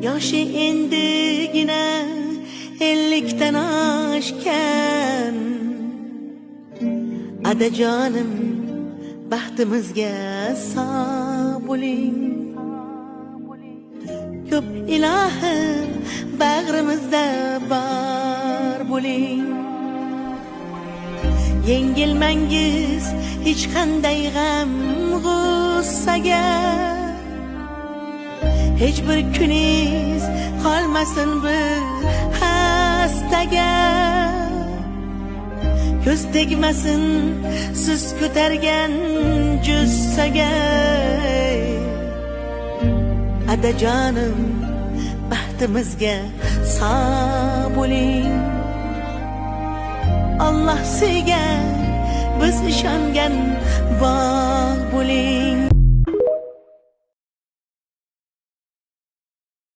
Yoshi endigina 50dan oshgan. Adajonim baxtimizga sog' bo'ling. Ko'p ilohim bag'rimizda bor bo'ling. Yengilmangiz hech qanday g'am g'ussaga. Hech bir kuningiz qolmasin bir hastaga. Ko'z tegmasin siz ko'targan jussaga. Adajonim baxtimizga sog' bo'ling. Alloh sevgan, biz ishongan bog' bo'ling.